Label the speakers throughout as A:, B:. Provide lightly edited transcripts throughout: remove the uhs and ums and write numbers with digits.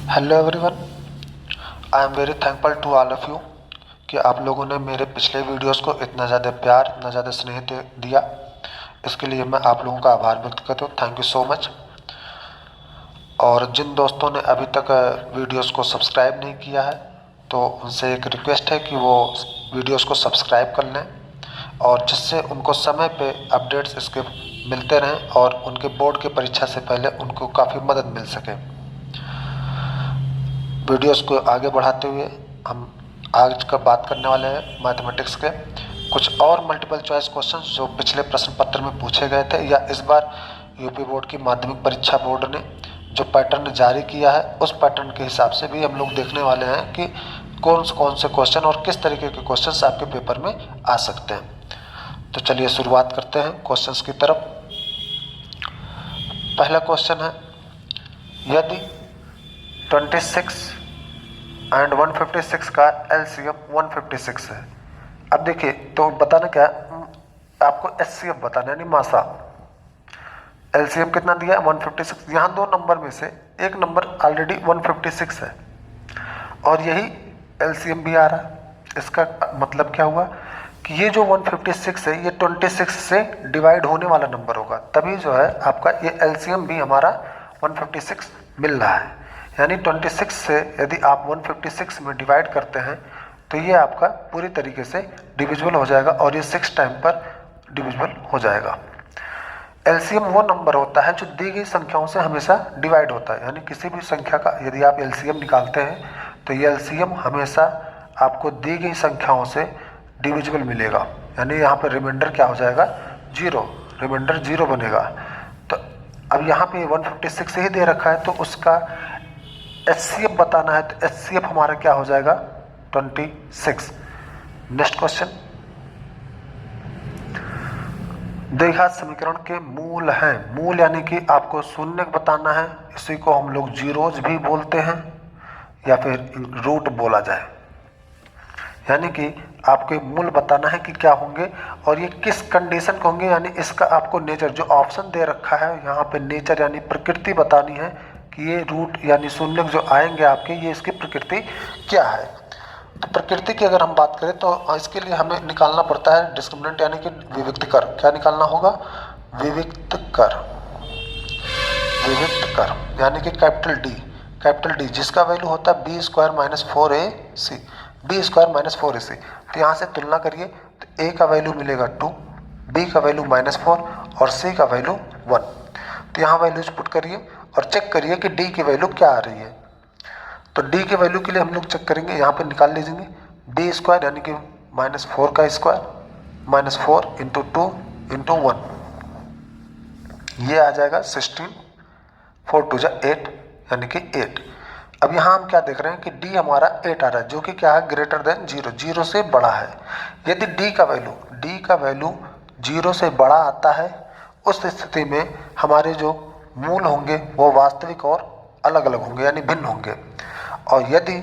A: Hello everyone, I am very thankful to all of you कि आप लोगों ने मेरे पिछले वीडियोस को इतना ज़्यादा प्यार, इतना ज़्यादा स्नेह दिया। इसके लिए मैं आप लोगों का आभार व्यक्त करता हूँ। Thank you so much. और जिन दोस्तों ने अभी तक वीडियोस को सब्सक्राइब नहीं किया है, तो उनसे एक रिक्वेस्ट है कि वो वीडियोस को सब्सक्राइब कर लें, और जिससे उनको समय पे अपडेट्स इसके मिलते रहें और उनके बोर्ड की परीक्षा से पहले उनको काफ़ी मदद मिल सके। वीडियोस को आगे बढ़ाते हुए हम आज का बात करने वाले हैं मैथमेटिक्स के कुछ और मल्टीपल चॉइस क्वेश्चंस जो पिछले प्रश्न पत्र में पूछे गए थे, या इस बार यूपी बोर्ड की माध्यमिक परीक्षा बोर्ड ने जो पैटर्न जारी किया है उस पैटर्न के हिसाब से भी हम लोग देखने वाले हैं कि कौन से क्वेश्चन और किस तरीके के क्वेश्चंस आपके पेपर में आ सकते हैं। तो चलिए शुरुआत करते हैं क्वेश्चंस की तरफ। पहला क्वेश्चन है, यदि 26 एंड 156 का एलसीएम 156 है। अब देखिए, तो बताना क्या है, आपको एचसीएफ बताना है, यानी मासा। एलसीएम कितना दिया है? 156। यहाँ दो नंबर में से एक नंबर ऑलरेडी 156 है और यही एलसीएम भी आ रहा है। इसका मतलब क्या हुआ कि ये जो 156 है ये 26 से डिवाइड होने वाला नंबर होगा, तभी जो है आपका ये एलसीएम भी हमारा 156 मिल रहा है। यानी 26 से यदि आप 156 में डिवाइड करते हैं तो ये आपका पूरी तरीके से डिविजिबल हो जाएगा और ये 6 टाइम पर डिविजिबल हो जाएगा। एलसीएम वो नंबर होता है जो दी गई संख्याओं से हमेशा डिवाइड होता है, यानी किसी भी संख्या का यदि आप एलसीएम निकालते हैं तो ये एलसीएम हमेशा आपको दी गई संख्याओं से डिविजिबल मिलेगा। यानी यहाँ पर रिमाइंडर क्या हो जाएगा? जीरो, रिमाइंडर जीरो बनेगा। तो अब यहाँ पे 156 ही दे रखा है तो उसका एचसीएफ बताना है, तो एचसीएफ हमारा क्या हो जाएगा? 26। नेक्स्ट क्वेश्चन, द्विघात समीकरण के मूल हैं। मूल यानी कि आपको शून्य बताना है, इसी को हम लोग जीरोज भी बोलते हैं या फिर रूट बोला जाए। यानी कि आपको मूल बताना है कि क्या होंगे और ये किस कंडीशन के होंगे, यानी इसका आपको नेचर जो ऑप्शन दे रखा है यहाँ पे नेचर यानी प्रकृति बतानी है कि ये रूट यानी शून्य जो आएंगे आपके, ये इसकी प्रकृति क्या है। तो प्रकृति की अगर हम बात करें तो इसके लिए हमें निकालना पड़ता है डिस्क्रिमिनेंट यानी कि विविक्त कर। क्या निकालना होगा? विविक्त कर। विविक्त कर यानी कि कैपिटल डी जिसका वैल्यू होता है B square minus 4ac, B square minus 4ac। तो यहाँ से तुलना करिए तो ए का वैल्यू मिलेगा 2, बी का वैल्यू -4 और सी का वैल्यू 1। तो यहाँ वैल्यूज पुट करिए और चेक करिए कि डी की वैल्यू क्या आ रही है। तो डी के वैल्यू के लिए हम लोग चेक करेंगे, यहाँ पे निकाल लीजिए बी स्क्वायर यानी कि -4 का स्क्वायर -4 इंटू 2 इंटू 1, ये आ जाएगा 16, 4 2 8 यानी कि 8। अब यहाँ हम क्या देख रहे हैं कि डी हमारा 8 आ रहा है जो कि क्या है? ग्रेटर देन 0, 0 से बड़ा है। यदि डी का वैल्यू 0 से बड़ा आता है उस स्थिति में हमारे जो मूल होंगे वो वास्तविक और अलग अलग होंगे यानी भिन्न होंगे। और यदि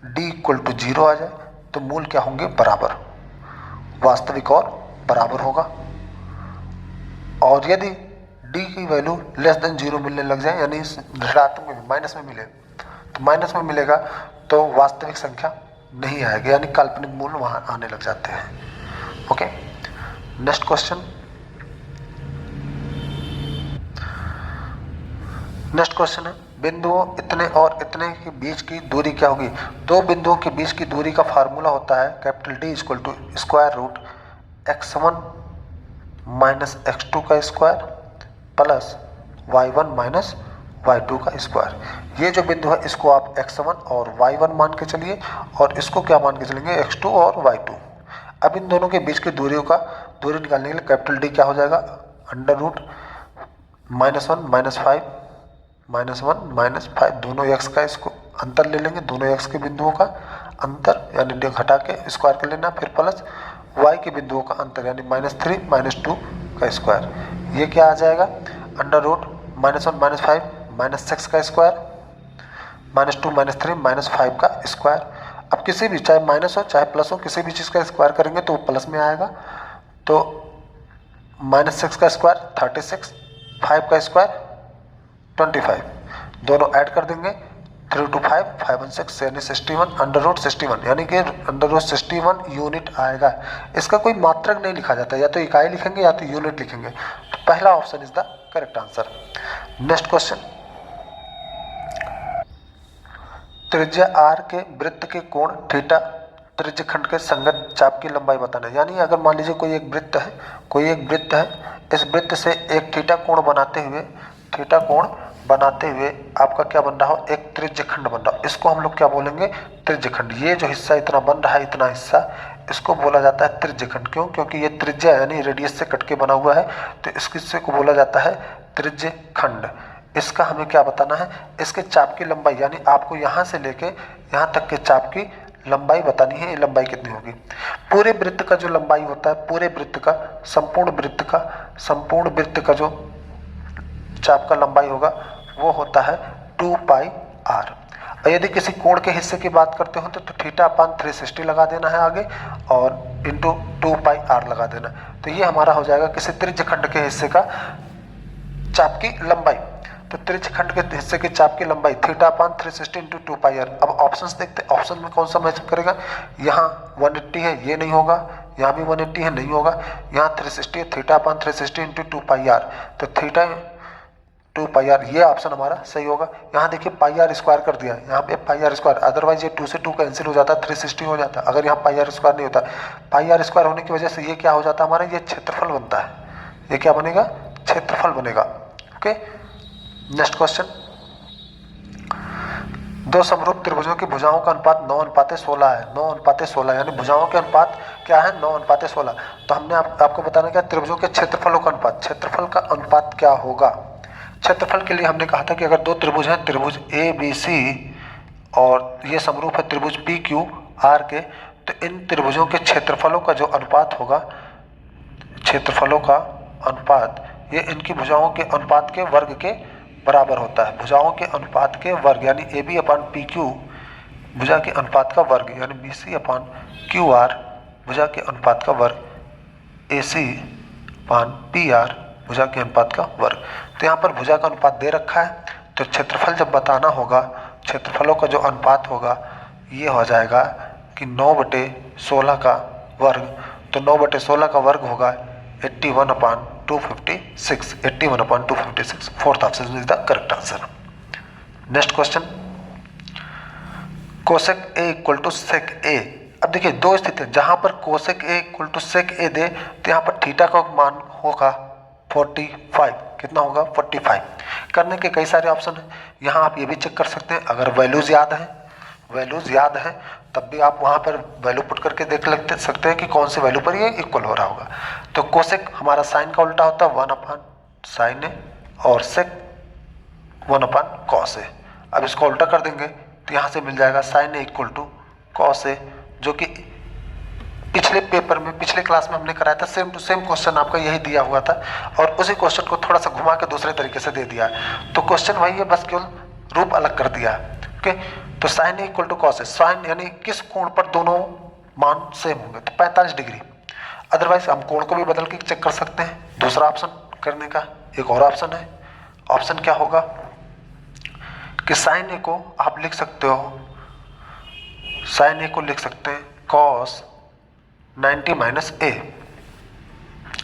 A: d इक्वल टू 0 आ जाए तो मूल क्या होंगे? बराबर, वास्तविक और बराबर होगा। और यदि d की वैल्यू लेस देन 0 मिलने लग जाए यानी ऋणात्मक में माइनस में मिले, तो माइनस में मिलेगा तो वास्तविक संख्या नहीं आएगी यानी काल्पनिक मूल वहां आने लग जाते हैं। ओके, नेक्स्ट क्वेश्चन है, बिंदुओं इतने और इतने के बीच की दूरी क्या होगी? दो बिंदुओं के बीच की दूरी का फार्मूला होता है capital D equal to square root x1 minus x2 का square plus y1 minus y2 का स्क्वायर। ये जो बिंदु है इसको आप x1 और y1 मान के चलिए और इसको क्या मान के चलेंगे? x2 और y2। अब इन दोनों के बीच की दूरी निकालने के लिए कैपिटल D क्या हो जाएगा? अंडर रूट -1 माइनस 5 दोनों x का इसको अंतर ले लेंगे, दोनों x के बिंदुओं का अंतर यानी घटा के स्क्वायर कर लेना, फिर प्लस y के बिंदुओं का अंतर यानी -3 -2 का स्क्वायर। ये क्या आ जाएगा? अंडर रूट -1 -5 -6 का स्क्वायर -2 -3 -5 का स्क्वायर। अब किसी भी चाहे माइनस हो चाहे प्लस हो किसी भी चीज़ का स्क्वायर करेंगे तो वो प्लस में आएगा। तो -6 का स्क्वायर 36, 5 का स्क्वायर 25, दोनों ऐड कर देंगे 3 to 5 5 1 6 यानी 61 √61 यानी कि √61 यूनिट आएगा। इसका कोई मात्रक नहीं लिखा जाता, या तो इकाई लिखेंगे या तो यूनिट लिखेंगे। तो पहला option is the correct answer. Next question, त्रिज्या r के वृत्त के कोण थीटा त्रिज्य खंड के संगत चाप की लंबाई बताना है। यानी अगर मान लीजिए कोई एक वृत्त है, इस वृत्त से एक थीटा कोण बनाते हुए आपका क्या बन रहा हो, एक त्रिज्य खंड बन रहा हो। इसको हम लोग क्या बोलेंगे, त्रिज्य खंड। ये जो हिस्सा इतना बन रहा है, इतना हिस्सा, इसको बोला जाता है त्रिज्य खंड। क्यों? क्योंकि ये त्रिज्या यानी रेडियस से कट के बना हुआ है, तो इस हिस्से को बोला जाता है त्रिज्य खंड। इसका हमें क्या बताना है, इसके चाप की लंबाई, यानी आपको यहाँ से लेके यहाँ तक के चाप की लंबाई बतानी है। ये लंबाई कितनी होगी? पूरे वृत्त का जो लंबाई होता है, पूरे वृत्त का, संपूर्ण वृत्त का जो चाप का लंबाई होगा वो होता है 2 पाई r। और यदि किसी कोण के हिस्से की बात करते हो तो θ/360 लगा देना है आगे, और इंटू 2 पाई r लगा देना। तो ये हमारा हो जाएगा किसी त्रिज्य खंड के हिस्से का चाप की लंबाई। तो त्रिज्य खंड के हिस्से के चाप की लंबाई θ/360 इंटू 2 पाई r। अब ऑप्शंस देखते हैं, ऑप्शन में कौन सा मैच करेगा। यहाँ 180 है, ये नहीं होगा। यहाँ भी 180 है, नहीं होगा। यहाँ 360 है, θ/360 इंटू 2 पाई r, तो थीटा 2 पाई r, ये ऑप्शन हमारा सही होगा। यहाँ देखिए पाई r स्क्वायर कर दिया, यहाँ पे पाई r स्क्वायर, अदरवाइज ये 2 से 2 कैंसिल हो जाता, 360 हो जाता। अगर यहाँ पाई r स्क्वायर नहीं होता, पाई r स्क्वायर होने की वजह से ये क्या हो जाता हमारा, ये क्षेत्रफल बनता है। ये क्या बनेगा, क्षेत्रफल बनेगा। ओके, नेक्स्ट क्वेश्चन, दो समरूप त्रिभुजों की भुजाओं का अनुपात 9:16 है। 9:16 यानी भुजाओं के अनुपात क्या है, 9:16। तो हमने आपको बताना क्या, त्रिभुजों के क्षेत्रफलों का अनुपात, क्षेत्रफल का अनुपात क्या होगा। क्षेत्रफल के लिए हमने कहा था कि अगर दो त्रिभुज हैं, त्रिभुज ए बी सी, और ये समरूप है त्रिभुज पी क्यू आर के, तो इन त्रिभुजों के क्षेत्रफलों का जो अनुपात होगा, क्षेत्रफलों का अनुपात, ये इनकी भुजाओं के अनुपात के वर्ग के बराबर होता है। भुजाओं के अनुपात के वर्ग यानी A B upon P Q भुजा के अनुपात का वर्ग, यानी B C upon Q R भुजा के अनुपात का वर्ग, ए सी अपान पी आर भुजा के अनुपात का वर्ग। तो यहाँ पर भुजा का अनुपात दे रखा है, तो क्षेत्रफल जब बताना होगा, क्षेत्रफलों का जो अनुपात होगा ये हो जाएगा कि 9/16 का वर्ग। तो 9/16 का वर्ग होगा 81/256, 81/256। Fourth option is the correct answer. Next question, cosec a equal to sec a. अब देखिए दो स्थिति, जहां पर cosec a equal to sec a दे, तो यहाँ पर थीटा का मान होगा 45। कितना होगा, 45। करने के कई सारे ऑप्शन हैं। यहाँ आप ये भी चेक कर सकते हैं, अगर वैल्यूज याद है तब भी आप वहाँ पर वैल्यू पुट करके देख सकते हैं कि कौन सी वैल्यू पर ये इक्वल हो रहा होगा। तो कोसेक हमारा साइन का उल्टा होता है 1/sin ए, और सेक 1/cos ए। अब इसको उल्टा कर देंगे तो यहाँ से मिल जाएगा sin A equal to cos A, जो कि पिछले पेपर में, पिछले क्लास में हमने कराया था। सेम टू सेम क्वेश्चन आपका यही दिया हुआ था, और उसी क्वेश्चन को थोड़ा सा घुमा के दूसरे तरीके से दे दिया है। तो क्वेश्चन वही है, बस केवल रूप अलग कर दिया है। ओके, तो sin A equal to cos A, sine यानी किस कोण पर दोनों मान सेम होंगे, तो 45 डिग्री। अदरवाइज हम कोण को भी बदल के चेक कर सकते हैं। दूसरा ऑप्शन करने का एक और ऑप्शन है। ऑप्शन क्या होगा कि sin ए को आप लिख सकते हो, sin ए को लिख सकते हैं cos 90 minus A,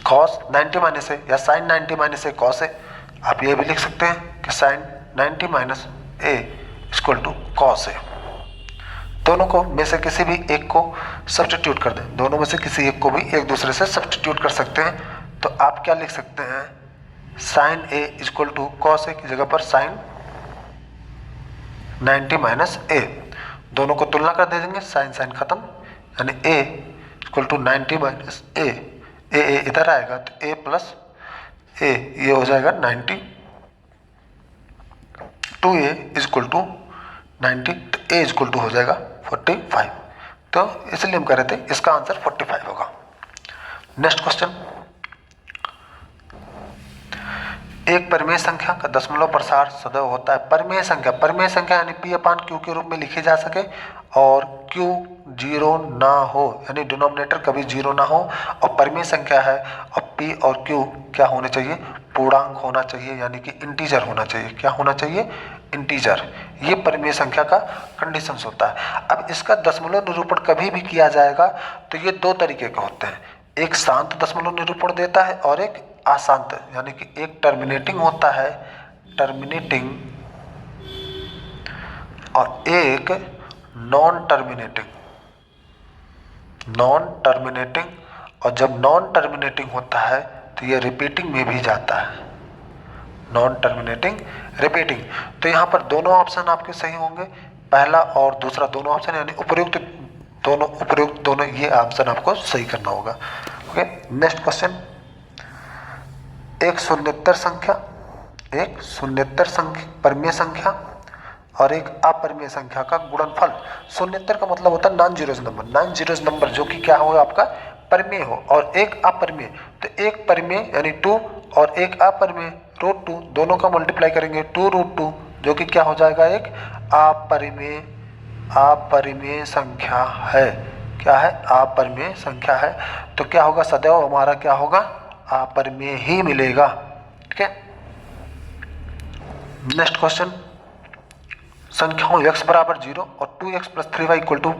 A: cos 90 minus A, या sin 90 minus A cos A. आप ये भी लिख सकते हैं कि sin 90 minus A equal to cos A. दोनों को में से किसी भी एक को सब्स्टिट्यूट कर दें, दोनों में से किसी एक को भी एक दूसरे से सब्स्टिट्यूट कर सकते हैं। तो आप क्या लिख सकते हैं, sin A equal to cos A की जगह पर sin 90 माइनस ए। दोनों को तुलना कर दे देंगे, sin खत्म, यानी a इक्वल टू 90 माइनस ए, ए इधर आएगा तो a प्लस ए, ये हो जाएगा 90, 2a इक्वल टू 90, तो a इक्वल टू हो जाएगा 45। तो इसलिए हम कह रहे थे इसका आंसर 45 होगा। नेक्स्ट क्वेश्चन, एक परिमेय संख्या का दशमलव प्रसार सदैव होता है। परिमेय संख्या यानी p/q के रूप में लिखी जा सके, और q 0 ना हो, यानी डिनोमिनेटर कभी 0 ना हो, और परिमेय संख्या है, और p और q क्या होने चाहिए, पूर्णांक होना चाहिए, यानी कि इंटीजर होना चाहिए। क्या होना चाहिए? इंटीजर। ये परिमेय संख्या का कंडीशंस होता है। अब इसका दशमलव निरूपण कभी भी किया जाएगा तो ये दो तरीके के होते हैं, एक शांत दशमलव निरूपण देता है और एक अशांत, यानी कि एक टर्मिनेटिंग होता है, टर्मिनेटिंग, और एक नॉन टर्मिनेटिंग। नॉन टर्मिनेटिंग, और जब नॉन टर्मिनेटिंग होता है तो ये रिपीटिंग में भी जाता है। Non terminating, repeating. तो यहाँ पर दोनों ऑप्शन आपके सही होंगे, पहला और दूसरा दोनों ऑप्शन, यानी उपयुक्त दोनों ये ऑप्शन आपको सही करना होगा। Okay, next question. एक शून्येतर संख्या परिमेय संख्या और एक अपरिमेय संख्या का गुणनफल। शून्येतर का मतलब होता है non zeros number, non zeros number जो कि क्या हो आपका परिमेय हो, और एक अपरिमेय, तो एक परिमेय यानी 2 और एक अपरिमेय √2, दोनों का मल्टीप्लाई करेंगे 2√2, जो कि क्या हो जाएगा, एक अपरिमेय संख्या है। क्या है? अपरिमेय संख्या है। तो क्या होगा, सदैव हमारा क्या होगा, अपरिमेय ही मिलेगा। ठीक है, नेक्स्ट क्वेश्चन। संख्याओं x बराबर 0 और 2x + 3y =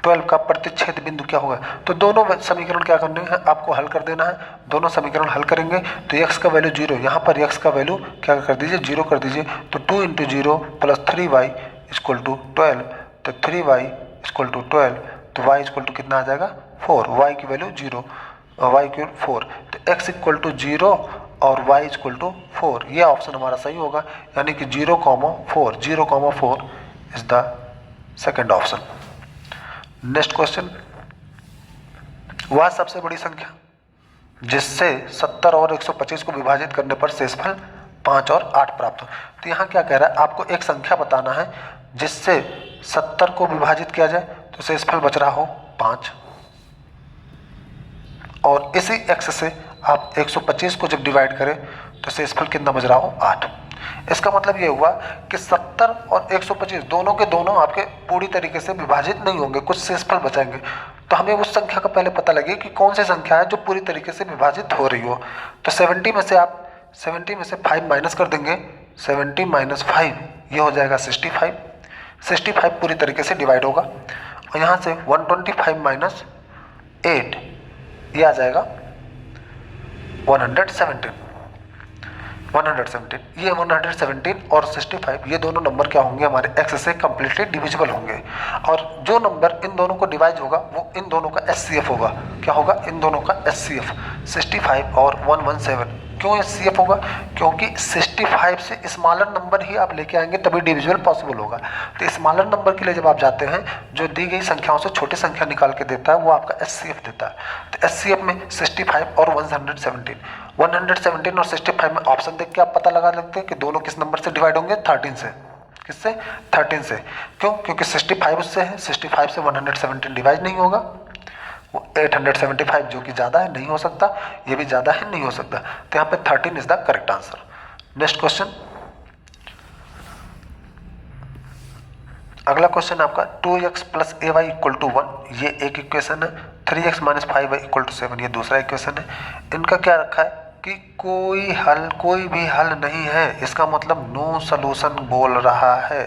A: 12 का प्रतिच्छेद बिंदु क्या होगा। तो दोनों समीकरण क्या करने हैं, आपको हल कर देना है। दोनों समीकरण हल करेंगे तो x का वैल्यू 0, यहाँ पर x का वैल्यू क्या कर दीजिए, 0 कर दीजिए। तो 2 × 0 + 3y = 12, तो 3y = 12, तो y = कितना आ जाएगा, 4, y की वैल्यू 0, y की 4, तो x = 0 और y = 4, ये ऑप्शन हमारा सही होगा, यानी कि 0,4 is the second option. Next question. वह सबसे बड़ी संख्या जिससे 70 और 125 को विभाजित करने पर शेषफल 5 और 8 प्राप्त हो। तो यहाँ क्या कह रहा है, आपको एक संख्या बताना है जिससे 70 को विभाजित किया जाए तो शेषफल बच रहा हो 5, और इसी x से आप 125 को जब डिवाइड करें तो शेषफल कितना बच रहा हो, 8। इसका मतलब ये हुआ कि 70 और 125 दोनों के दोनों आपके पूरी तरीके से विभाजित नहीं होंगे, कुछ शेषफल बचाएंगे। तो हमें उस संख्या का पहले पता लगे कि कौन सी संख्या है जो पूरी तरीके से विभाजित हो रही हो। तो 70 में से 5 माइनस कर देंगे, 70 - 5 ये हो जाएगा 65। 65 पूरी तरीके से डिवाइड होगा, और यहाँ से 125 - 8 ये आ जाएगा 117। ये 117 और 65 ये दोनों नंबर क्या होंगे, हमारे x से कम्प्लीटली डिविजिबल होंगे, और जो नंबर इन दोनों को डिवाइड होगा वो इन दोनों का SCF होगा। क्या होगा, इन दोनों का SCF। 65 और 117 क्यों SCF होगा, क्योंकि 65 से स्मॉलर नंबर ही आप लेके आएंगे तभी डिविजिबल पॉसिबल होगा। तो स्मॉलर नंबर के लिए जब आप जाते हैं, जो दी गई संख्याओं से छोटी संख्या निकाल के देता है वो आपका SCF देता है। तो SCF में 65 और 117 और 65 में ऑप्शन देख के आप पता लगा सकते हैं कि दोनों किस नंबर से डिवाइड होंगे, 13 से। किससे? 13 से। क्यों? क्योंकि 65 उससे है, 65 से 117 डिवाइड नहीं होगा, वो 875 जो कि ज़्यादा है नहीं हो सकता, ये भी ज़्यादा है नहीं हो सकता, तो यहाँ पे 13 is the correct answer. Next question. अगला क्वेश्चन आपका 2x + ay = 1, ये एक इक्वेशन है। 3x - 5y = 7 ये दूसरा इक्वेशन है। इनका क्या रखा है कि कोई भी हल नहीं है, इसका मतलब नो सॉल्यूशन बोल रहा है।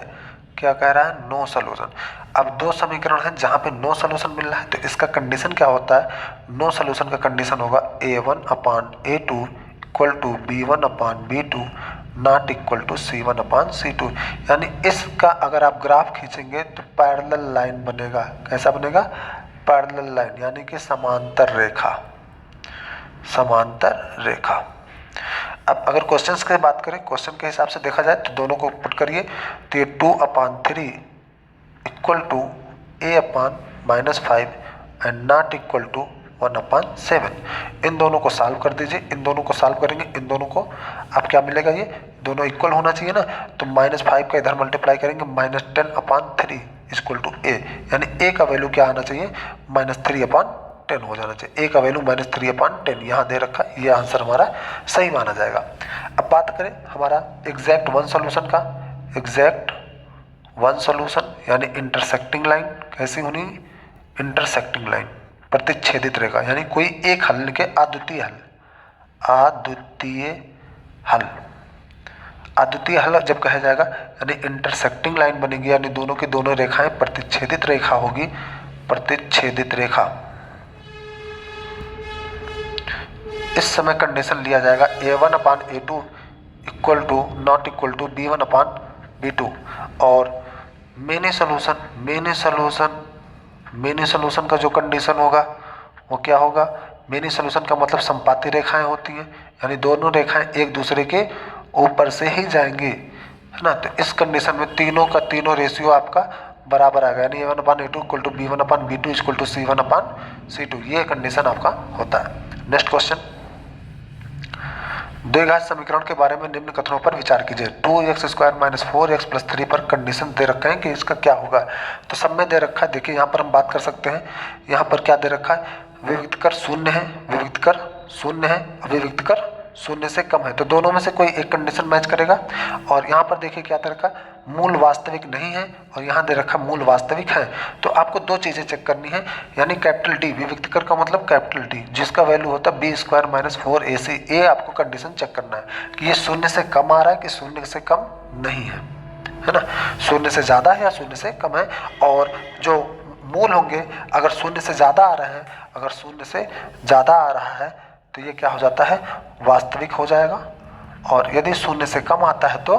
A: क्या कह रहा है, नो सॉल्यूशन। अब दो समीकरण हैं जहाँ पे नो सॉल्यूशन मिल रहा है, तो इसका कंडीशन क्या होता है, नो सॉल्यूशन का कंडीशन होगा a1/a2 = b1/b2 not equal to c1/c2। यानी इसका अगर आप ग्राफ खींचेंगे तो पैरेलल लाइन बनेगा। कैसा बनेगा, पैरेलल लाइन, यानी कि समांतर रेखा। अब अगर क्वेश्चंस की बात करें, क्वेश्चन के हिसाब से देखा जाए तो दोनों को पुट करिए, तो ये 2/3 = a/-5 and not equal to 1/7। इन दोनों को सॉल्व कर दीजिए, इन दोनों को सॉल्व करेंगे, इन दोनों को अब क्या मिलेगा, ये दोनों इक्वल होना चाहिए ना, तो -5 का इधर मल्टीप्लाई करेंगे, -10/3 = a, यानी a का वैल्यू क्या आना चाहिए, -3/10 हो जाना चाहिए। a का वैल्यू -3/10 यहाँ दे रखा, ये आंसर हमारा सही माना जाएगा। अब बात करें हमारा एग्जैक्ट वन सॉल्यूशन का। एग्जैक्ट वन सॉल्यूशन यानी इंटरसेक्टिंग लाइन कैसी होनी, इंटरसेक्टिंग लाइन, प्रतिच्छेदित रेखा, यानी कोई एक हल के अद्वितीय हल। अद्वितीय हल जब कहा जाएगा यानी इंटरसेक्टिंग लाइन बनेगी, यानी दोनों की दोनों रेखाएं प्रतिच्छेदित रेखा होगी, प्रतिच्छेदित रेखा। इस समय कंडीशन लिया जाएगा A1/A2 equal to not equal to B1/B2। और मेनी सोल्यूशन का जो कंडीशन होगा वो क्या होगा? मेनी सोल्यूशन का मतलब संपाती रेखाएं होती हैं, यानी दोनों रेखाएं एक दूसरे के ऊपर से ही जाएंगी, है ना। तो इस कंडीशन में तीनों का तीनों रेशियो आपका बराबर आएगा, यानी A1/A2 equal to B1/B2 equal to C1/C2। ये कंडीशन आपका होता है। नेक्स्ट क्वेश्चन, द्विघात समीकरण के बारे में निम्न कथनों पर विचार कीजिए। 2x² - 4x + 3 पर कंडीशन दे रखा है कि इसका क्या होगा। तो सब में दे रखा है, देखिए यहाँ पर हम बात कर सकते हैं। यहाँ पर क्या दे रखा है? विविक्त कर शून्य है, विविक्त कर शून्य है, विविक्त कर शून्य से कम है, तो दोनों में से कोई एक कंडीशन मैच करेगा। और यहाँ पर देखिए क्या दे रखा है? मूल वास्तविक नहीं है, और यहाँ दे रखा मूल वास्तविक है। तो आपको दो चीजें चेक करनी है, यानी कैपिटल डी, विविक्त कर का मतलब कैपिटल डी, जिसका वैल्यू होता है B² - 4AC। ये आपको कंडीशन चेक करना है कि ये शून्य से कम आ रहा है कि शून्य से कम नहीं है ना, शून्य से ज्यादा है या शून्य से कम है। और जो मूल होंगे, अगर शून्य से ज्यादा आ रहे हैं, अगर शून्य से ज्यादा आ रहा है तो ये क्या हो जाता है? वास्तविक हो जाएगा। और यदि शून्य से कम आता है तो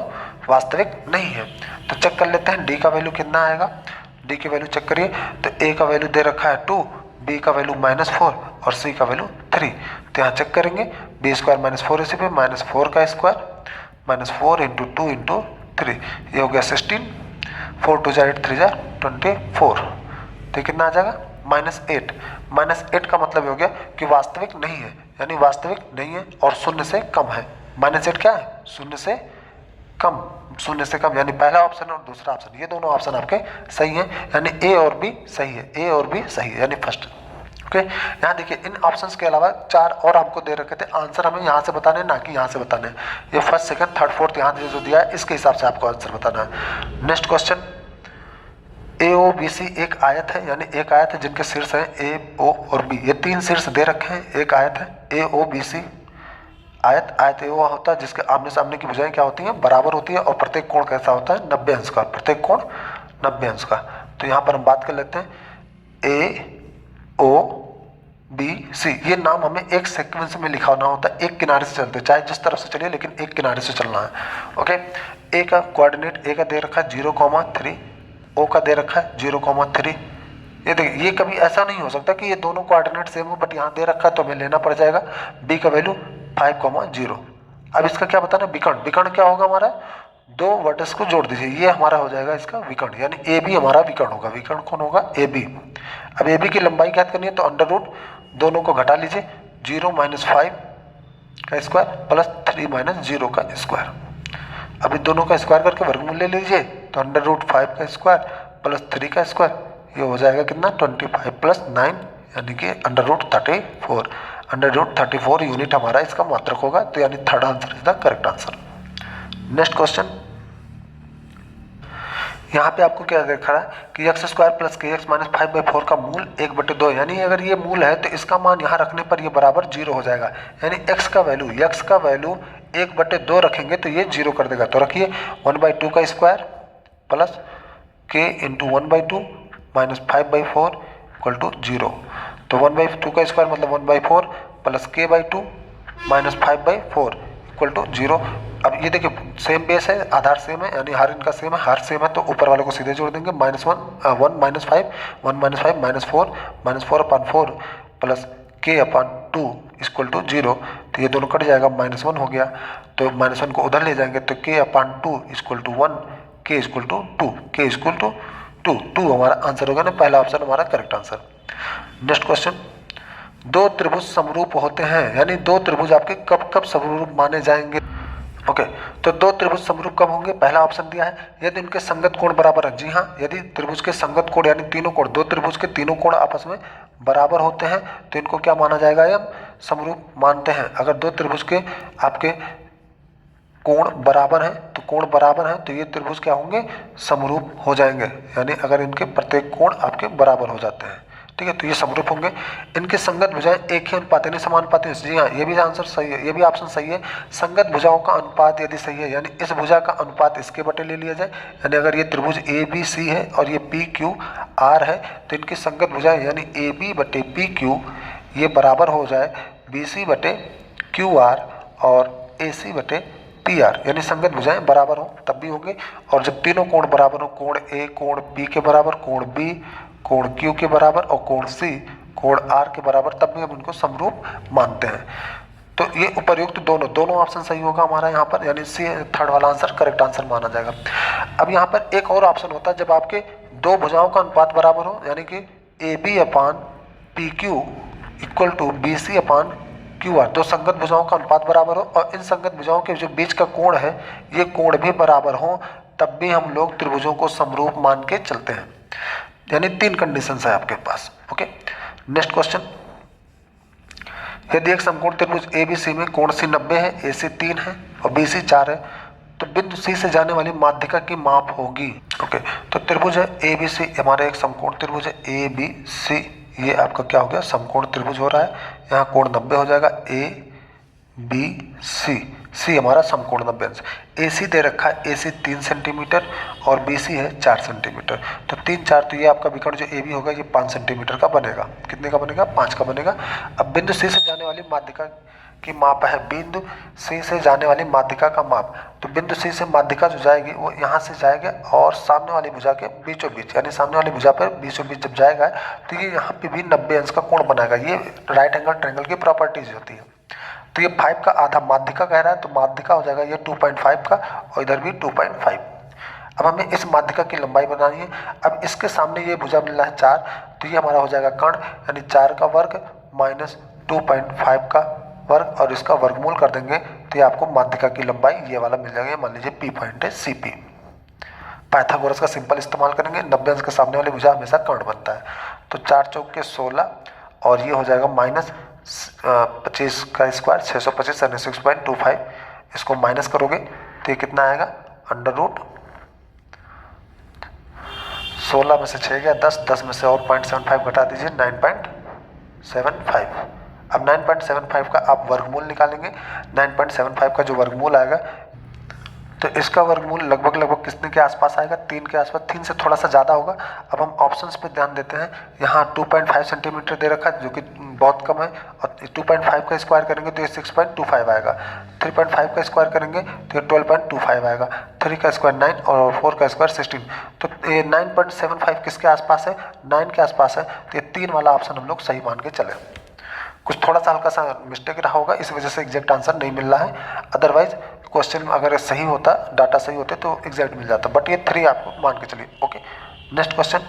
A: वास्तविक नहीं है। तो चेक कर लेते हैं डी का वैल्यू कितना आएगा। डी की वैल्यू चेक करिए, तो ए का वैल्यू दे रखा है 2, बी का वैल्यू -4 और सी का वैल्यू 3। तो यहाँ चेक करेंगे B² - 4AC पे -4 का स्क्वायर -4 × 2 × 3, ये हो गया 16, 4 2 8 3 24। तो कितना आ जाएगा? -8। -8 का मतलब हो गया कि वास्तविक नहीं है, यानी वास्तविक नहीं है और शून्य से कम है। -8 क्या है? शून्य से कम, शून्य से कम, यानी पहला ऑप्शन और दूसरा ऑप्शन, ये दोनों ऑप्शन आपके सही हैं, यानी ए और बी सही है, ए और बी सही है, यानी फर्स्ट। ओके, यहाँ देखिए इन ऑप्शंस के अलावा 4 और हमको दे रखे थे, आंसर हमें यहाँ से बताने ना कि यहाँ से बताने। ये फर्स्ट, सेकंड, थर्ड, फोर्थ यहाँ जो दिया है इसके हिसाब से आपको आंसर बताना है। नेक्स्ट क्वेश्चन, AOBC एक आयत है, यानी एक आयत है जिनके शीर्ष हैं A, O और B। ये 3 शीर्ष दे रखे हैं, एक आयत है AOBC आयत। आयत वो होता है जिसके आमने सामने की भुजाएं क्या होती हैं? बराबर होती है, और प्रत्येक कोण कैसा होता है? 90 अंश का, प्रत्येक कोण 90 अंश का। तो यहाँ पर हम बात कर लेते हैं AOBC। ये नाम हमें एक सीक्वेंस में लिखा होना होता है, एक किनारे से चलते, चाहे जिस तरफ से चलिए लेकिन एक किनारे से चलना है। ओके, ए का कोऑर्डिनेट, ए का दे रखा है 0,3, ओ का दे रखा है 0,3। ये देखिए, ये कभी ऐसा नहीं हो सकता कि ये दोनों कोऑर्डिनेट सेम हो, बट यहाँ दे रखा है तो हमें लेना पड़ जाएगा। बी का वैल्यू 5,0। अब इसका क्या बताना? विकर्ण। विकर्ण क्या होगा हमारा? दो वर्टेक्स को जोड़ दीजिए, ये हमारा हो जाएगा इसका विकर्ण, यानी ए बी हमारा विकर्ण होगा। विकर्ण कौन होगा? A B. अब ए बी की लंबाई ज्ञात करनी है, तो अंडर रूट दोनों को घटा लीजिए, 0 - 5 का स्क्वायर प्लस 3 - 0 का स्क्वायर। अब इन दोनों का स्क्वायर करके वर्गमूल ले लीजिए, तो अंडर रूट 5 का स्क्वायर प्लस 3 का स्क्वायर, ये हो जाएगा कितना? 25 + 9, यानी कि under root 34। Under root 34 unit हमारा इसका मात्रक होगा, तो यानी third answer is the correct answer. Next question, यहाँ पे आपको क्या देख रहा है कि x² + kx - 5/4 का मूल 1/2, यानी अगर ये मूल है तो इसका मान यहाँ रखने पर ये बराबर 0 हो जाएगा, यानी x का वैल्यू 1/2 रखेंगे तो ये 0 कर देगा। तो रखिए 1/2 का स्क्वायर प्लस k × 1/2 - 5/4 = 0। तो 1/2 का स्क्वायर मतलब 1/4 प्लस k/2 - 5/4 = 0। अब ये देखिए सेम बेस है, आधार सेम है, यानी हर इनका सेम है, हर सेम है, तो ऊपर वाले को सीधे जोड़ देंगे। -1 1 - 5 1 - 5 -4 प्लस k/2 = 0। तो ये दोनों कट जाएगा, -1 हो गया, तो -1 को उधर ले जाएंगे, तो k/2 = 1, k = 2 हमारा आंसर होगा ना, पहला ऑप्शन हमारा करेक्ट आंसर। नेक्स्ट क्वेश्चन, दो त्रिभुज समरूप होते हैं, यानी दो त्रिभुज आपके कब कब समरूप माने जाएंगे। ओके, तो दो त्रिभुज समरूप कब होंगे? पहला ऑप्शन दिया है यदि इनके संगत कोण बराबर है। जी हाँ, यदि त्रिभुज के संगत कोण यानी तीनों कोण, दो त्रिभुज के तीनों कोण आपस में बराबर होते हैं तो इनको क्या माना जाएगा? ये हम समरूप मानते हैं। अगर दो त्रिभुज के आपके कोण बराबर हैं तो कोण बराबर हैं तो ये त्रिभुज क्या होंगे? समरूप हो जाएंगे, यानी अगर इनके प्रत्येक कोण आपके बराबर हो जाते हैं। ठीक है, तो ये समरूप होंगे। इनकी संगत भुजाएं एक ही अनुपात यानी समानुपाती हैं। जी हाँ, ये भी आंसर सही है, ये भी ऑप्शन सही है। संगत भुजाओं का अनुपात यदि सही है यानी इस भुजा का अनुपात इसके बटे ले लिया जाए, यानी अगर ये त्रिभुज ए बी सी है और ये पी क्यू आर है तो इनकी संगत भुजाएं यानी ए बी बटे पी क्यू ये बराबर हो जाए बी सी बटे क्यू आर और ए सी बटे पी आर, यानी संगत भुजाएं बराबर हो तब भी होंगे। और जब तीनों कोण बराबर हो, कोण ए कोण बी के बराबर, कोण बी कोण क्यू के बराबर और कोण सी कोण आर के बराबर, तब भी हम इनको समरूप मानते हैं। तो ये उपर्युक्त दोनों ऑप्शन सही होगा हमारा यहाँ पर, यानी सी थर्ड वाला आंसर करेक्ट आंसर माना जाएगा। अब यहाँ पर एक और ऑप्शन होता है जब आपके दो भुजाओं का अनुपात बराबर हो, यानी कि A B upon P Q equal to B C upon Q R, दो संगत भुजाओं का अनुपात बराबर हो और इन संगत भुजाओं के जो बीच का कोण है ये कोण भी बराबर हो, तब भी हम लोग त्रिभुजों को समरूप मान के चलते हैं। यानी 3 कंडीशंस है आपके पास। ओके, नेक्स्ट क्वेश्चन, यदि एक समकोण त्रिभुज ए बी सी में कोण सी 90 है, ए सी 3 है और बी सी 4 है तो बिंदु सी से जाने वाली माध्यिका की माप होगी। ओके, तो त्रिभुज है ए बी सी, हमारा एक समकोण त्रिभुज है ए बी सी, ये आपका क्या हो गया समकोण त्रिभुज हो रहा है। यहाँ कोण 90 हो जाएगा, ए बी सी, सी हमारा समकोण 90 अंश। ए सी दे रखा है, ए सी 3 सेंटीमीटर और बी सी है 4 सेंटीमीटर, तो 3 4 तो ये आपका विकर्ण जो ए बी होगा ये 5 सेंटीमीटर का बनेगा। कितने का बनेगा? 5 का बनेगा। अब बिंदु सी से जाने वाली माध्यिका की माप है, बिंदु सी से जाने वाली माध्यिका का माप, तो बिंदु सी से माध्यिका जो जाएगी वो यहाँ से जाएगा और सामने वाली भुजा के बीचों बीच, यानी सामने वाली भुजा पर बीचों बीच जब जाएगा तो ये यहाँ पे भी 90 अंश का कोण बनाएगा। ये राइट एंगल ट्रायंगल की प्रॉपर्टीज होती है। तो ये 5 का आधा माध्यिका कह रहा है तो माध्यिका हो जाएगा ये 2.5 का और इधर भी 2.5। अब हमें इस माध्यिका की लंबाई बनानी है। अब इसके सामने ये भुजा मिल रहा है 4, तो ये हमारा हो जाएगा कर्ण, यानी 4 का वर्ग माइनस 2.5 का वर्ग और इसका वर्गमूल कर देंगे तो ये आपको माध्यिका की लंबाई ये वाला मिल जाएगा। मान लीजिए पी पॉइंट है सी पी। पाइथागोरस का सिंपल इस्तेमाल करेंगे, 90 अंश के सामने वाली भुजा हमेशा कर्ण बनता है। तो 4 चौक के 16 और ये हो जाएगा माइनस 25 का स्क्वायर 625 यानी 6.25, इसको माइनस करोगे तो ये कितना आएगा? अंडर रूट 16 में से 6 गया 10, 10 में से और 0.75 घटा दीजिए 9.75। अब 9.75 का आप वर्गमूल निकालेंगे। 9.75 का जो वर्गमूल आएगा तो इसका वर्गमूल लगभग कितने के आसपास आएगा? 3 के आसपास, 3 से थोड़ा सा ज़्यादा होगा। अब हम ऑप्शंस पे ध्यान देते हैं। यहाँ 2.5 सेंटीमीटर दे रखा है जो कि बहुत कम है और 2.5 का स्क्वायर करेंगे तो ये 6.25 आएगा। 3.5 का स्क्वायर करेंगे तो ये 12.25 आएगा। 3 का स्क्वायर 9 और 4 का स्क्वायर 16, तो ये 9.75 किसके आसपास है? 9 के आसपास है। तो ये 3 वाला ऑप्शन हम लोग सही मान के चले। कुछ थोड़ा सा हल्का सा मिस्टेक रहा होगा, इस वजह से एग्जैक्ट आंसर नहीं मिल रहा है। अदरवाइज क्वेश्चन अगर सही होता, डाटा सही होते तो एग्जैक्ट मिल जाता, बट ये 3 आपको मान के चलिए। ओके, नेक्स्ट क्वेश्चन,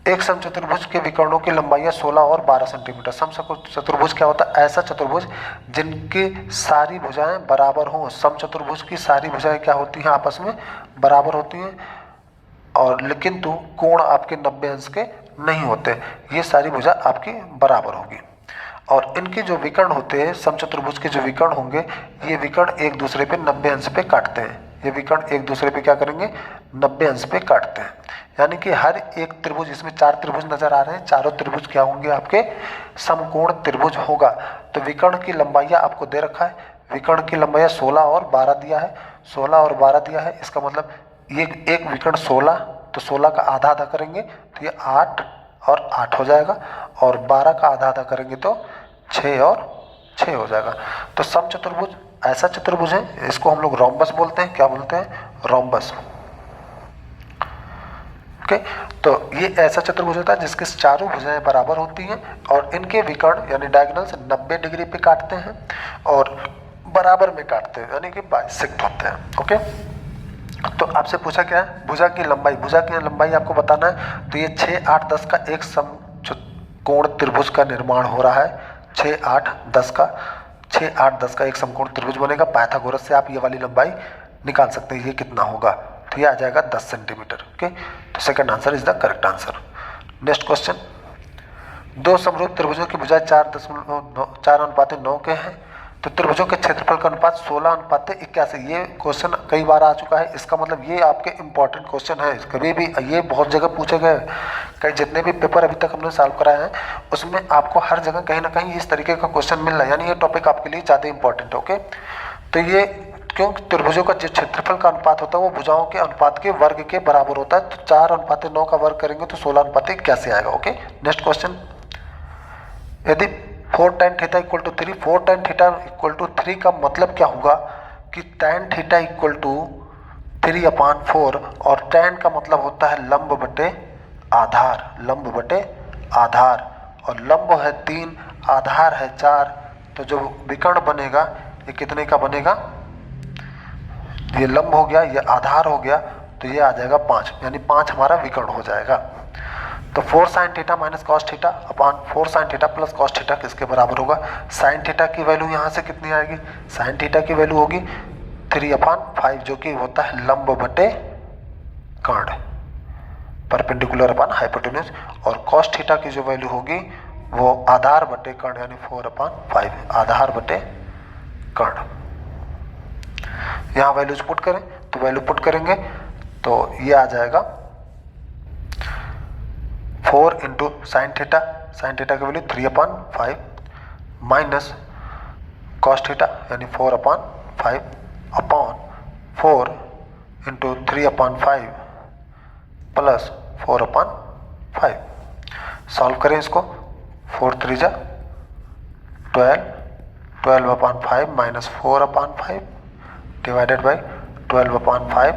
A: एक समचतुर्भुज के विकर्णों की लंबाई 16 और 12 सेंटीमीटर। समचतुर्भुज क्या होता है? ऐसा चतुर्भुज जिनकी सारी भुजाएं बराबर हों। समचतुर्भुज की सारी भुजाएं क्या होती हैं? आपस में बराबर होती हैं और लेकिन तो कोण आपके 90 अंश के नहीं होते। ये सारी भुजा आपकी बराबर होगी और इनके जो विकर्ण होते हैं, समचतुर्भुज के जो विकर्ण होंगे, ये विकर्ण एक दूसरे पे 90 अंश पे काटते हैं। ये विकर्ण एक दूसरे पे क्या करेंगे? 90 अंश पे काटते हैं। यानी कि हर एक त्रिभुज, इसमें 4 त्रिभुज नजर आ रहे हैं, चारों त्रिभुज क्या होंगे? आपके समकोण त्रिभुज होगा। तो विकर्ण की लंबाइयाँ आपको दे रखा है। विकर्ण की लंबाइयाँ 16 और 12 दिया है, 16 और 12 दिया है। इसका मतलब ये एक विकर्ण 16, तो 16 का आधा आधा करेंगे तो ये 8 और 8 हो जाएगा और 12 का आधा आधा करेंगे तो 6 और 6 हो जाएगा। तो समचतुर्भुज ऐसा चतुर्भुज है, इसको हम लोग रोम्बस बोलते हैं। क्या बोलते हैं? रोम्बस। ओके, तो ये ऐसा चतुर्भुज होता है जिसके चारों भुजाएं बराबर होती हैं और इनके विकर्ण यानी डायगोनल्स 90 डिग्री पे काटते हैं और बराबर में काटते हैं, यानी कि बाइसेक्ट होते हैं। ओके, तो आपसे पूछा क्या है? भुजा की लंबाई। भुजा की लंबाई आपको बताना है। तो ये 6 8 10 का एक समकोण त्रिभुज का निर्माण हो रहा है। 6 8 10 का 6 8 10 का एक समकोण त्रिभुज बनेगा। पाइथागोरस से आप ये वाली लंबाई निकाल सकते हैं। ये कितना होगा? तो ये आ जाएगा 10 सेंटीमीटर। ओके, तो second answer is the correct answer. Next question, दो समरूप त्रिभुजों की भुजाएं 4:9 के हैं तो त्रिभुजों के क्षेत्रफल का अनुपात 16:81। ये क्वेश्चन कई बार आ चुका है, इसका मतलब ये आपके इंपॉर्टेंट क्वेश्चन है, कभी भी ये बहुत जगह पूछे गए। कई जितने भी पेपर अभी तक हमने सॉल्व कराए हैं उसमें आपको हर जगह कहीं ना कहीं इस तरीके का क्वेश्चन मिल रहा है, यानी ये टॉपिक आपके लिए ज़्यादा इंपॉर्टेंट है। ओके, तो ये क्यों त्रिभुजों का जो क्षेत्रफल का अनुपात होता है वो भुजाओं के अनुपात के वर्ग के बराबर होता है। तो 4:9 का वर्ग करेंगे तो 16:81 आएगा। ओके, नेक्स्ट क्वेश्चन, यदि 4 tan theta equal to 3, 4 tan theta equal to 3 का मतलब क्या होगा कि tan थीटा इक्वल टू 3/4, और tan का मतलब होता है लंब बटे आधार, लंब बटे आधार, और लंब है 3, आधार है 4, तो जो विकर्ण बनेगा ये कितने का बनेगा, ये लंब हो गया, ये आधार हो गया, तो ये आ जाएगा 5, यानी 5 हमारा विकर्ण हो जाएगा। तो 4 sin theta minus cos theta upon 4 sin theta plus cos theta किसके बराबर होगा। sin थीटा की वैल्यू यहाँ से कितनी आएगी, sin थीटा की वैल्यू होगी 3/5, जो कि होता है लंब बटे कर्ण, परपेंडिकुलर अपॉन हाइपोटेन्यूज, और कॉस थीटा की जो वैल्यू होगी वो आधार बटे कर्ण, यानी 4/5, आधार बटे कर्ण। यहाँ वैल्यूज पुट करें, तो वैल्यू पुट करेंगे तो ये आ जाएगा 4 into sine theta, sine theta की वैल्यू 3/5 माइनस कॉस थीटा यानी 4/5 अपॉन 4 इंटू 3/5 प्लस 4/5। सॉल्व करें इसको, 4 3 जा 12, 12/5 माइनस 4/5 डिवाइडेड बाई 12/5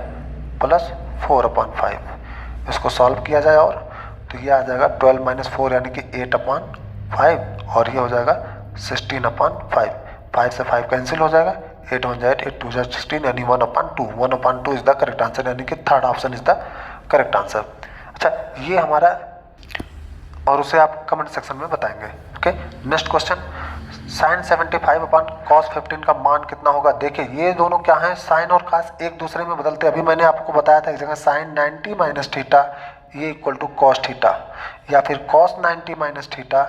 A: प्लस 4/5। इसको सॉल्व किया जाए और तो ये आ जाएगा 12 माइनस 4 यानी कि 8/5, और ये हो जाएगा 16/5। 5 से 5 कैंसिल हो जाएगा, 8 1 8, 8 2 16, यानी 1/2। 1/2 इज द करेक्ट आंसर, यानी कि third option is the correct answer. अच्छा, ये हमारा, और उसे आप कमेंट सेक्शन में बताएंगे। Okay, next question, sine 75 upon cos 15 का मान कितना होगा। देखिए ये दोनों क्या हैं, साइन और कॉस एक दूसरे में बदलते हैं। अभी मैंने आपको बताया था एक जगह साइन 90 माइनस थीटा ये इक्वल टू कॉस थीटा, या फिर cos 90 minus theta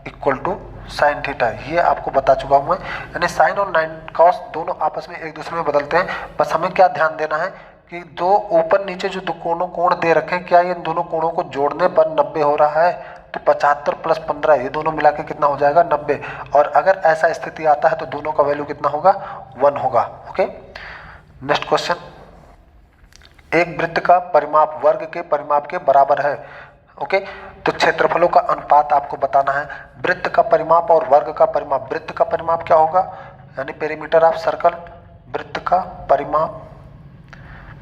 A: equal to sine theta, ये आपको बता चुका हूँ मैं। यानी साइन और कॉस दोनों आपस में एक दूसरे में बदलते हैं। बस हमें क्या ध्यान देना है कि दो ऊपर नीचे जो दो कोण दे रखे हैं, क्या इन दोनों कोणों को जोड़ने पर 90 हो रहा है, तो 75 प्लस 15 ये दोनों मिला के कितना हो जाएगा 90। और अगर ऐसा स्थिति आता है तो दोनों का वैल्यू कितना होगा 1 होगा। ओके, नेक्स्ट क्वेश्चन, एक वृत्त का परिमाप वर्ग के परिमाप के बराबर है। ओके, तो क्षेत्रफलों का अनुपात आपको बताना है। वृत्त का परिमाप और वर्ग का परिमाप, वृत्त का परिमाप क्या होगा, यानी पेरीमीटर ऑफ सर्कल, वृत्त का परिमाप,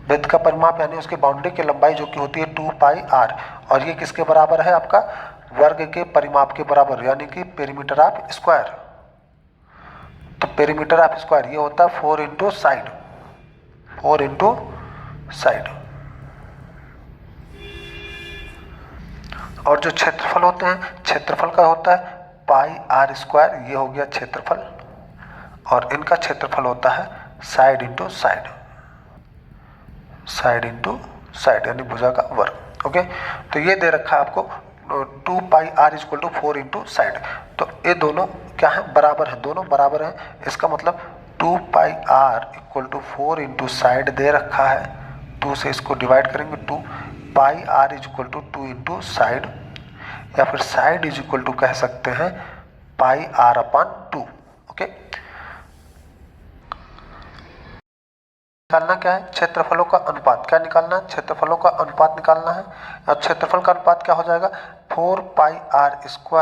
A: वृत्त का परिमाप यानी उसकी बाउंड्री की लंबाई जो कि होती है 2πr, और ये किसके बराबर है आपका वर्ग के परिमाप के बराबर, यानी कि पेरीमीटर ऑफ स्क्वायर। तो पेरीमीटर ऑफ स्क्वायर ये होता है 4 इंटू साइड, 4 इंटू साइड। और जो क्षेत्रफल होते हैं, क्षेत्रफल का होता है πr², ये हो गया क्षेत्रफल, और इनका क्षेत्रफल होता है side into side, side into side यानी भुजा का वर्ग। ओके, तो ये दे रखा है आपको 2πr = 4 इंटू साइड। तो ये दोनों क्या है, बराबर है, दोनों बराबर हैं। इसका मतलब 2πr = 4 इंटू साइड दे रखा है, 2 से इसको डिवाइड करेंगे, 2πr = 2 इंटू साइड, या फिर साइड = कह सकते हैं πr/2। ओके, निकालना क्या है, क्षेत्रफलों का अनुपात। क्या निकालना है, क्षेत्रफलों का अनुपात निकालना है। और क्षेत्रफल का अनुपात क्या हो जाएगा 4πr²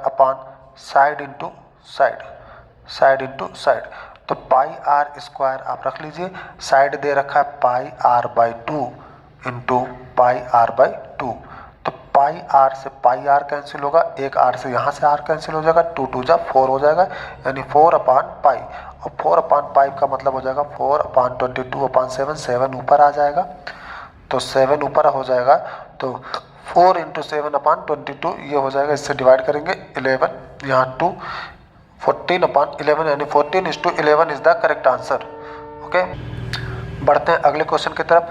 A: upon side into side, side into side. तो πr² आप रख लीजिए, साइड दे रखा है πr/2 इंटू πr/2। तो πr से πr कैंसिल होगा, एक r से यहाँ से r कैंसिल हो जाएगा, 2 2 जा 4 हो जाएगा, यानी 4/π, और 4/5 का मतलब हो जाएगा 4/22/7, 7 ऊपर आ जाएगा, तो 7 ऊपर हो जाएगा, तो 4 इंटू 7/22 ये हो जाएगा, इससे डिवाइड करेंगे 11, यहाँ 2, 14/11 यानी 14:11 is the correct answer. Okay, बढ़ते हैं अगले क्वेश्चन की तरफ।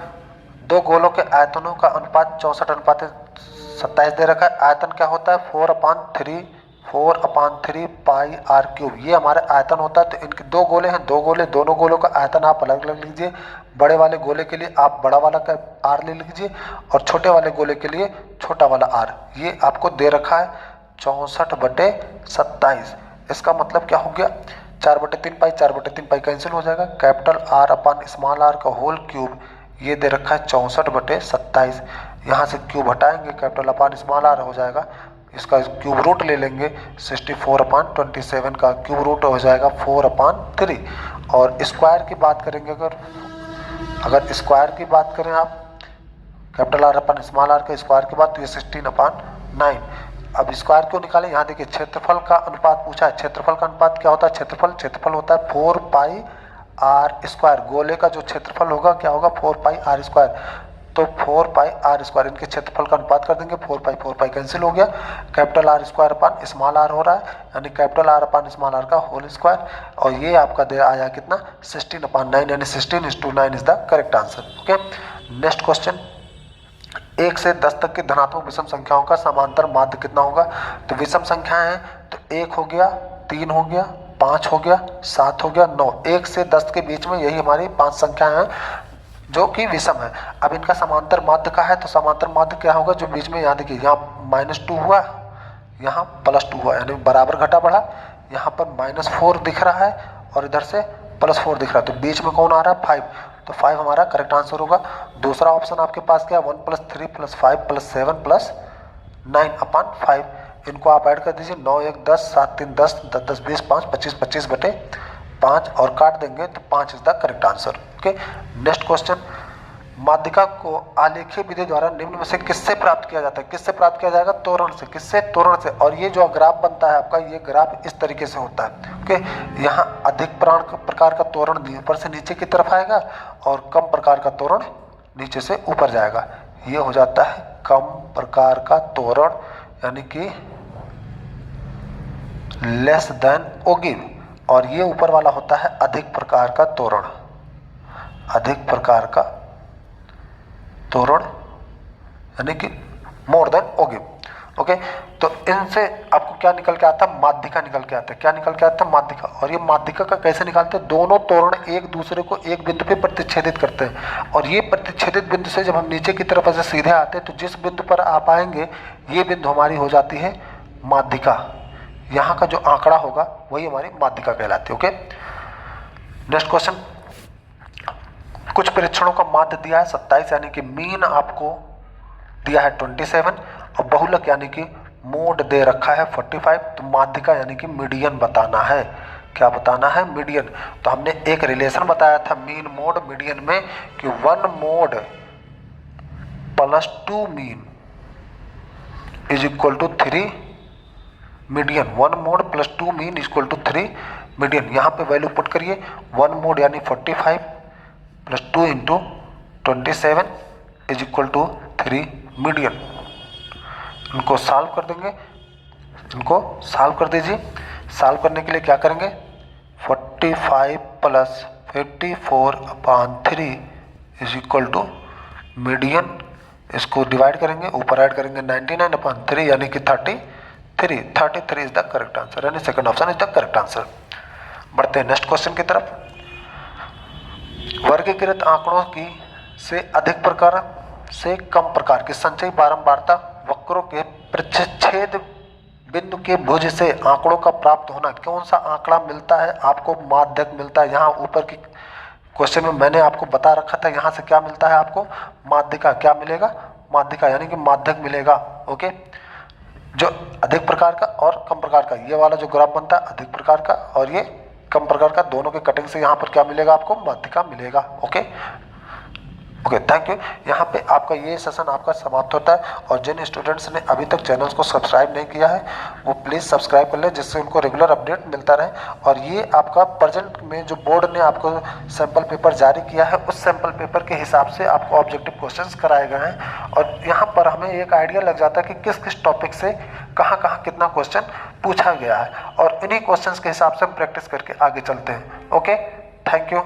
A: दो गोलों के आयतनों का अनुपात 64:27 दे रखा है। आयतन क्या होता है 4/3 4/3 पाई आर क्यूब, ये हमारा आयतन होता है। तो इनके दो गोले हैं, दो गोले, दोनों गोलों का आयतन आप अलग अलग लीजिए। बड़े वाले गोले के लिए आप बड़ा वाला का आर ले लीजिए और छोटे वाले गोले के लिए छोटा वाला आर। ये आपको दे रखा है 64/27। इसका मतलब क्या हो गया, 4/3 पाई, 4/3 पाई कैंसिल हो जाएगा। Capital R upon small R का होल क्यूब, ये दे रखा है 64/27। यहाँ से क्यूब हटाएंगे, कैपिटल अपन स्मॉल आर हो जाएगा। इसका क्यूब रूट ले लेंगे, 64/27 का क्यूब रूट हो जाएगा 4/3। और स्क्वायर की बात करेंगे, अगर स्क्वायर की बात करें आप capital R upon small R का स्क्वायर की बात, तो ये 16/9। अब स्क्वायर क्यों निकालें, यहाँ देखिए क्षेत्रफल का अनुपात पूछा है। क्षेत्रफल का अनुपात क्या होता है, क्षेत्रफल होता है 4 पाई आर स्क्वायर। गोले का जो क्षेत्रफल होगा क्या होगा, 4 पाई आर स्क्वायर। तो 4 पाई आर स्क्वायर, इनके क्षेत्रफल का अनुपात कर देंगे, 4 पाई कैंसिल हो गया। Capital R square upon small R हो रहा है, यानी capital R upon small R का होल स्क्वायर। और ये आपका दे आया कितना, 16/9, यानी 16:9 is the correct answer. Okay, next question, 1 से 10 तक की धनात्मक विषम संख्याओं का समांतर माध्य कितना होगा। तो विषम संख्याएं हैं, तो 1 हो गया, 3 हो गया, 5 हो गया, 7 हो गया, 9। 1 से 10 के बीच में यही हमारी 5 संख्याएं हैं जो कि विषम है। अब इनका समांतर माध्य का है, तो समांतर माध्य क्या होगा, जो बीच में, यहाँ देखिए, यहाँ -2 हुआ, यहाँ +2 हुआ, यानी बराबर घटा बढ़ा। यहाँ पर -4 दिख रहा है और इधर से +4 दिख रहा है, तो बीच में कौन आ रहा है, 5। तो 5 हमारा करेक्ट आंसर होगा। दूसरा ऑप्शन आपके पास क्या, 1 + 3 + 5 + 7 + 9/5। इनको आप ऐड कर दीजिए, 9 1 10, 7 3 10, 10 10 20, 5 25, 25/5 और काट देंगे, तो 5 is the correct answer. Okay, next question, माध्यिका को आलेखीय विधि द्वारा निम्न में से किससे प्राप्त किया जाता है। किससे प्राप्त किया जाएगा, त्वरण से। किससे, त्वरण से। और ये जो ग्राफ बनता है आपका, ये ग्राफ इस तरीके से होता है। ओके, यहाँ अधिक प्रकार का त्वरण ऊपर से नीचे की तरफ आएगा और कम प्रकार का त्वरण नीचे से ऊपर जाएगा। ये हो जाता है कम प्रकार का त्वरण, यानी कि लेस देन ओगिव। और ये ऊपर वाला होता है अधिक प्रकार का त्वरण, अधिक प्रकार का त्वरण, यानी कि मोर देन ओगिव। ओके, तो इनसे आपको क्या निकल के आता है, माध्यिका निकल के आता है। क्या निकल के आता है, माध्यिका। और ये माध्यिका का कैसे निकालते हैं, दोनों त्वरण एक दूसरे को एक बिंदु पे प्रतिच्छेदित करते हैं। और ये प्रतिच्छेदित बिंदु से जब हम नीचे की तरफ ऐसे सीधे आते हैं, तो जिस बिंदु पर आप आएंगे, ये बिंदु हमारी हो जाती है माध्यिका। यहाँ का जो आंकड़ा होगा वही हमारी माध्यिका कहलाती है। ओके, नेक्स्ट क्वेश्चन, कुछ परीक्षणों का माध्य दिया है 27, यानी कि मीन आपको दिया है 27, और बहुलक यानी कि मोड दे रखा है 45। तो माध्यिका यानी कि मीडियन बताना है। क्या बताना है, मीडियन। तो हमने एक रिलेशन बताया था मीन मोड मीडियन में, कि 1 mode + 2 mean = 3 median. 1 mode + 2 mean = 3 median. यहाँ पे वैल्यू पुट करिए, 1 मोड यानी 45 + 2 × 27 = 3 मीडियन। इनको सॉल्व कर देंगे, इनको सॉल्व कर दीजिए। सॉल्व करने के लिए क्या करेंगे, 45 + 54/3 = मीडियन। इसको डिवाइड करेंगे, ऊपर ऐड करेंगे 99/3, यानी कि 33 इज द करेक्ट आंसर, यानी second option is the correct answer. बढ़ते हैं नेक्स्ट क्वेश्चन की तरफ। वर्गीकृत आंकड़ों की से अधिक प्रकार से कम प्रकार की संचयी बारंबारता वक्रों के प्रतिच्छेद बिंदु के भुज से आंकड़ों का प्राप्त होना। कौन सा आंकड़ा मिलता है आपको, माध्यक मिलता है। यहाँ ऊपर की क्वेश्चन में मैंने आपको बता रखा था, यहाँ से क्या मिलता है आपको, माध्यिका। क्या मिलेगा, माध्यिका, यानी कि माध्यक मिलेगा। ओके, जो अधिक प्रकार का और कम प्रकार का, ये वाला जो ग्राफ बनता है अधिक प्रकार का और ये कम प्रकार का, दोनों के कटिंग से यहाँ पर क्या मिलेगा आपको, माध्यिका मिलेगा। Okay, thank you. यहाँ पे आपका ये सेशन आपका समाप्त होता है। और जिन स्टूडेंट्स ने अभी तक चैनल को सब्सक्राइब नहीं किया है, वो प्लीज़ सब्सक्राइब कर लें, जिससे उनको रेगुलर अपडेट मिलता रहे। और ये आपका प्रेजेंट में जो बोर्ड ने आपको सैम्पल पेपर जारी किया है, उस सैम्पल पेपर के हिसाब से आपको ऑब्जेक्टिव क्वेश्चंस कराए गए हैं। और यहाँ पर हमें एक आइडिया लग जाता है कि किस किस टॉपिक से कहाँ कहाँ कितना क्वेश्चन पूछा गया है, और इन्हीं क्वेश्चंस के हिसाब से हम प्रैक्टिस करके आगे चलते हैं। Okay, thank you.